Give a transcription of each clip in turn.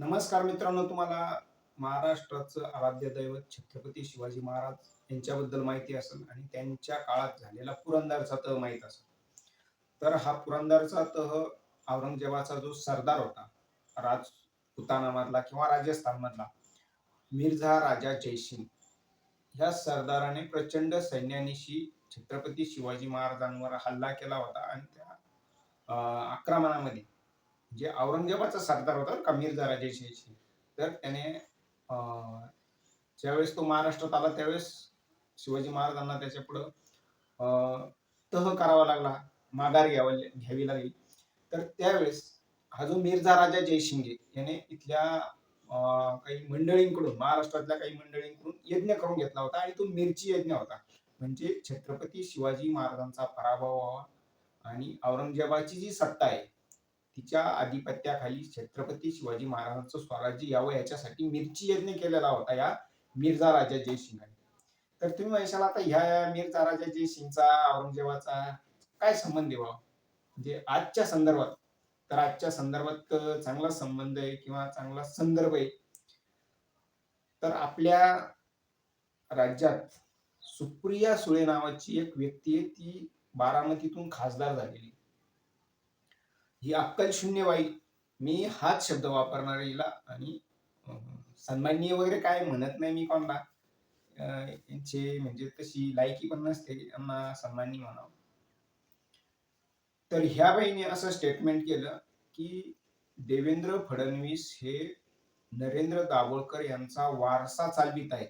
नमस्कार मित्रांनो, तुम्हाला महाराष्ट्राचं आराध्य दैवत छत्रपती शिवाजी महाराज यांच्याबद्दल माहिती असेल आणि त्यांच्या काळात झालेला पुरंदरचा तह माहीत असेल. तर हा पुरंदरचा तह औरंगजेबाचा जो सरदार होता, राजपुतानामधला किंवा राजस्थानमधला मिर्झा राजा जयसिंग, ह्या सरदाराने प्रचंड सैन्यानिशी छत्रपती शिवाजी महाराजांवर हल्ला केला होता आणि त्या आक्रमणामध्ये जे औरंगजेबाचा सरदार होता का मिर्झा राजा जयसिंग, तर त्याने अं, ज्यावेळेस तो महाराष्ट्रात आला त्यावेळेस शिवाजी महाराजांना त्याच्या पुढं तह करावा लागला, माघार घ्यावी लागली. तर त्यावेळेस हा जो मिर्झा राजा जयशिंगे याने इथल्या काही मंडळींकडून, महाराष्ट्रातल्या काही मंडळींकडून यज्ञ करून घेतला होता आणि तो मिरची यज्ञ होता. म्हणजे छत्रपती शिवाजी महाराजांचा पराभव व्हावा आणि औरंगजेबाची जी सत्ता आहे तिच्या आधिपत्याखाली छत्रपती शिवाजी महाराजांचं स्वराज्य यावं याच्यासाठी मिरची यज्ञ केलेला होता या मिर्झा राजा जयसिंगाने. तर तुम्ही म्हणशाल आता ह्या मिर्झा राजा जयसिंगचा औरंगजेबाचा काय संबंध आहे म्हणजे आजच्या संदर्भात. तर आजच्या संदर्भात चांगला संबंध आहे किंवा चांगला संदर्भ आहे. तर आपल्या राज्यात सुप्रिया सुळे नावाची एक व्यक्ती आहे, ती बारामतीतून खासदार झालेली. ही अक्कल शून्य बाई, मी हाच शब्द वापरणार हिला. आणि सन्माननीय वगैरे काय म्हणत नाही मी कोणाला. यांचे म्हणजे तशी लायकी पण नसते यांना सन्माननीय म्हणावं. तर ह्या बाईने असं स्टेटमेंट केलं की देवेंद्र फडणवीस हे नरेंद्र दाभोळकर यांचा वारसा चालवित आहेत.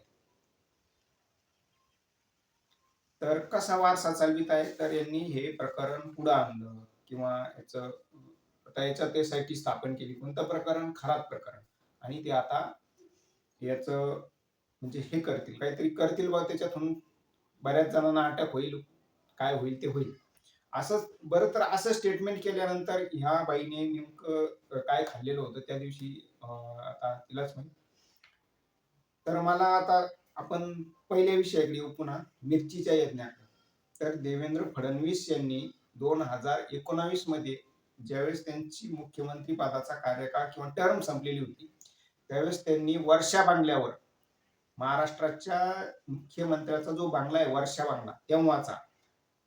तर कसा वारसा चालवित आहे, तर यांनी हे प्रकरण पुढे आणलं किंवा याचं आता याच्यात एसआयटी स्थापन केली. कोणतं प्रकरण? खराब प्रकरण. आणि ते आता याचं म्हणजे हे करतील, काहीतरी करतील बा, त्याच्यातून बऱ्याच जणांना अटक होईल, काय होईल ते होईल. असं बरं, तर असं स्टेटमेंट केल्यानंतर ह्या बाईने नेमकं काय खाल्लेलं होतं त्या दिवशी आता तिलाच माहित. तर मला आता आपण पहिल्या विषयाकडे येऊ, पुन्हा मिरचीच्या यज्ञाकडे. तर देवेंद्र फडणवीस यांनी 2019 मध्ये ज्यावेळेस त्यांची मुख्यमंत्री पदाचा कार्यकाळ किंवा टर्म संपलेली होती, त्यावेळेस त्यांनी वर्षा बंगल्यावर, महाराष्ट्राच्या मुख्यमंत्र्याचा जो बंगला आहे वर्षा बंगला तेव्हाचा,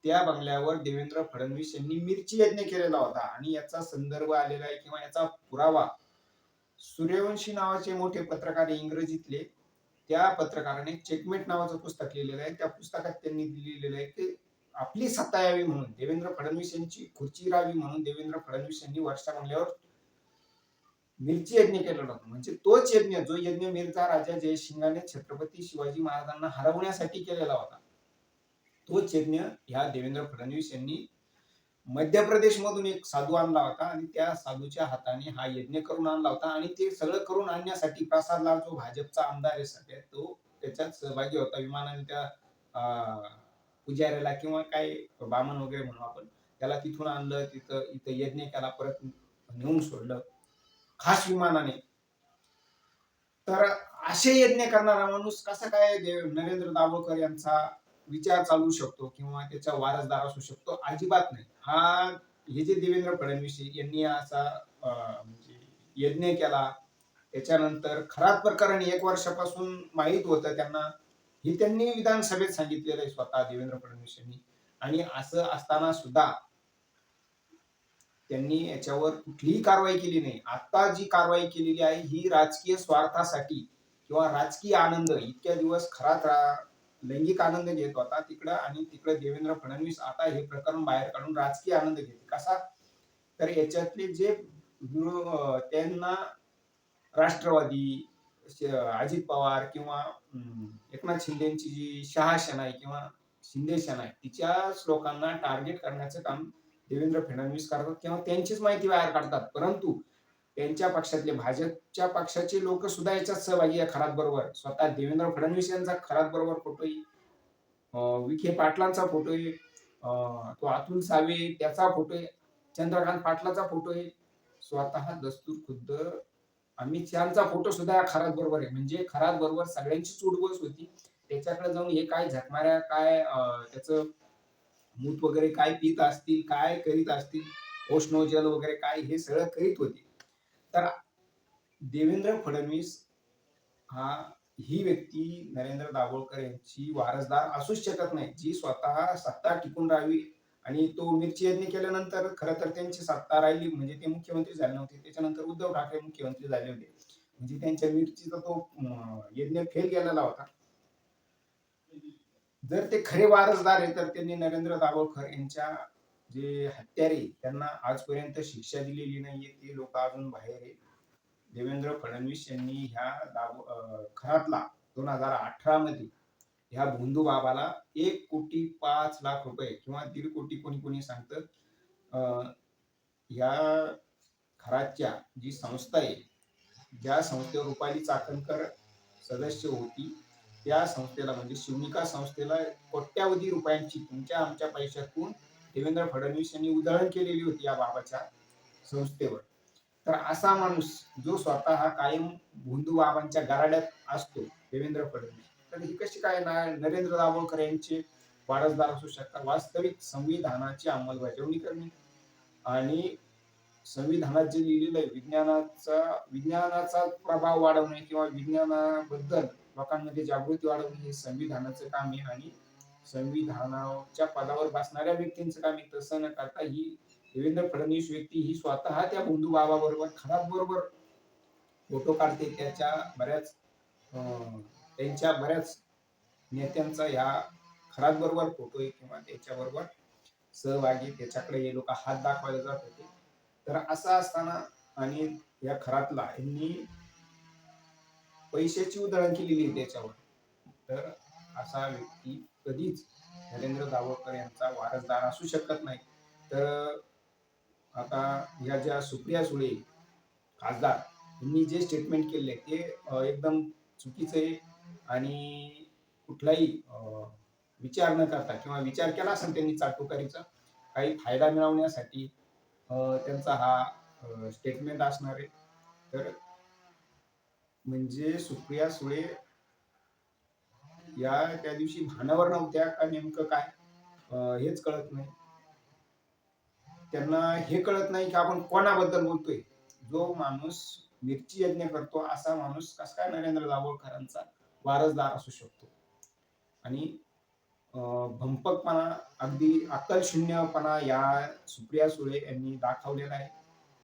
त्या बंगल्यावर देवेंद्र फडणवीस यांनी मिरची यज्ञ केलेला होता. आणि याचा संदर्भ आलेला आहे किंवा याचा पुरावा सूर्यवंशी नावाचे मोठे पत्रकार इंग्रजीतले, त्या पत्रकाराने चेकमेट नावाचं पुस्तक लिहिलेलं आहे. त्या पुस्तकात त्यांनी लिहिलेलं आहे की आपली सत्ता यावी म्हणून, देवेंद्र फडणवीस यांची खुर्ची राहावी म्हणून देवेंद्र फडणवीस यांनी वर्षा बंगल्यावर मिरची यज्ञ केलेला होता. म्हणजे तोच यज्ञ, जो यज्ञ मिर्झा राजा जयसिंगाने छत्रपती शिवाजी महाराजांना हरवण्यासाठी केलेला होता, तोच यज्ञ ह्या देवेंद्र फडणवीस यांनी मध्य प्रदेश मधून एक साधू आणला होता आणि त्या साधूच्या हाताने हा यज्ञ करून आणला होता. आणि ते सगळं करून आणण्यासाठी प्रसादलाल जो भाजपचा आमदार आहे सध्या, तो त्याच्यात सहभागी होता. विमानाने त्या पुजाऱ्याला किंवा काय बामण वगैरे म्हणू आपण, त्याला तिथून आणलं, तिथं इथं यज्ञ केला, परत नेऊन सोडलं खास विमानाने. तर असे यज्ञ करणारा माणूस कसा काय नरेंद्र दाभोळकर यांचा विचार चालवू शकतो किंवा त्याचा वारसदार असू शकतो? अजिबात नाही. हे जे देवेंद्र फडणवीस यांनी असा म्हणजे यज्ञ केला, त्याच्यानंतर खराब प्रकरण 1 वर्षापासून माहीत होतं त्यांना, हे त्यांनी विधानसभेत सांगितलेलं आहे स्वतः देवेंद्र फडणवीस यांनी. आणि असं असताना सुद्धा त्यांनी याच्यावर कुठलीही कारवाई केली नाही. आता जी कारवाई केलेली आहे ही राजकीय स्वार्थासाठी किंवा राजकीय आनंद, इतक्या दिवस खरा लैंगिक आनंद घेत होता तिकडं, आणि तिकडे देवेंद्र फडणवीस आता हे प्रकरण बाहेर काढून राजकीय आनंद घेते. कसा? तर याच्यातले जे त्यांना राष्ट्रवादी, अजित पवार किंवा एकनाथ शिंदेची जी शहासेना आहे किंवा शिंदे सेना आहे, तिच्याच लोकांना टार्गेट करण्याचं काम देवेंद्र फडणवीस करतात किंवा त्यांचीच माहिती बाहेर काढतात. परंतु त्यांच्या पक्षातले, भाजपच्या पक्षाचे लोक सुद्धा याच्यात सहभागी आहे खरात बरोबर. स्वतः देवेंद्र फडणवीस यांचा खरात बरोबर फोटो आहे, विखे पाटलांचा फोटो आहे, तो अतुल सावे त्याचा फोटो आहे, चंद्रकांत पाटलाचा फोटो आहे, स्वतः दस्तूर खुद्द अमित शहाचा फोटो सुद्धा खरात बरोबर आहे. म्हणजे खरात बरोबर सगळ्यांचीच उठबस होती. त्याच्याकडे जाऊन हे काय झकमाऱ्या, काय त्याचं मूत वगैरे काय पित असतील, काय करीत असतील, ओष्णोजल वगैरे काय, हे सगळं करीत होते. तर देवेंद्र फडणवीस हा ही व्यक्ती नरेंद्र दाभोळकर यांची वारसदार असूच शकत नाही, जी स्वतः सत्ता टिकून राहावी. आणि तो मिरची यज्ञ केल्यानंतर खरं तर त्यांची सत्ता राहिली, म्हणजे ते मुख्यमंत्री झाले नव्हते. त्याच्यानंतर उद्धव ठाकरे मुख्यमंत्री झाले होते. म्हणजे त्यांच्या मिरचीचा तो यज्ञ फेल गेलेला होता. जर ते खरे वारसदार आहे तर त्यांनी नरेंद्र दाभोळकर यांच्या जे हत्यारे त्यांना आजपर्यंत शिक्षा दिलेली नाहीये. ते लोक अजून बाहेर आहे. देवेंद्र फडणवीस यांनी ह्या खरातला 2018 मध्ये ह्या भोंदू बाबाला 1,05,00,000 रुपये किंवा 1,50,00,000 कोणी कोणी सांगतं, या खराच्या जी संस्था आहे, ज्या संस्थेवर रुपाली चाकणकर सदस्य होती, त्या संस्थेला म्हणजे शिवनिका संस्थेला कोट्यावधी रुपयांची तुमच्या आमच्या पैशातून देवेंद्र फडणवीस यांनी उधळण केलेली होती या बाबाच्या संस्थेवर. तर असा माणूस जो स्वतः हा कायम भोंदू बाबांच्या गराड्यात असतो, देवेंद्र फडणवीस, तर ही कशी काय नरेंद्र दाभोळकर यांचे वारसदार असू शकतात? वास्तविक संविधानाची अंमलबजावणी करणे आणि संविधानात जे लिहिलेलं आहे, विज्ञानाचा प्रभाव वाढवणे किंवा विज्ञानाबद्दल लोकांमध्ये जागृती वाढवणे हे संविधानाचं काम आहे. आणि संविधानाच्या पदावर बसणाऱ्या व्यक्तींचं काम आहे. तसं न करता ही देवेंद्र फडणवीस व्यक्ती ही स्वतः त्या भोंदू बाबा बरोबर खरात बरोबर फोटो काढते. त्यांच्या बऱ्याच नेत्यांचा ह्या खरात बरोबर फोटो आहे किंवा त्याच्याबरोबर सहभागी, त्याच्याकडे हे लोक हात दाखवायला जात होते. तर असं असताना आणि या खरातला यांनी पैशाची उधळण केलेली आहे त्याच्यावर. तर असा व्यक्ती कधीच नरेंद्र दाभोळकर यांचा वारसदार असू शकत नाही. तर आता या ज्या सुप्रिया सुळे खासदार यांनी जे स्टेटमेंट केले ते एकदम चुकीचं आहे. आणि कुठलाही विचार न करता किंवा विचार केला असेल त्यांनी चाटुकारीचा काही फायदा मिळवण्यासाठी त्यांचा हा स्टेटमेंट असणार आहे. तर म्हणजे सुप्रिया सुळे या त्या दिवशी भानावर नव्हत्या का नेमकं काय हेच कळत नाही. त्यांना हे कळत नाही की आपण कोणाबद्दल बोलतोय. जो माणूस मिरची यज्ञ करतो असा माणूस कस काय नरेंद्र दाभोळकरांचा वारसदार असू शकतो? आणि भंपकपणा, अगदी अक्कलशून्यपणा या सुप्रिया सुळे यांनी दाखवलेला आहे.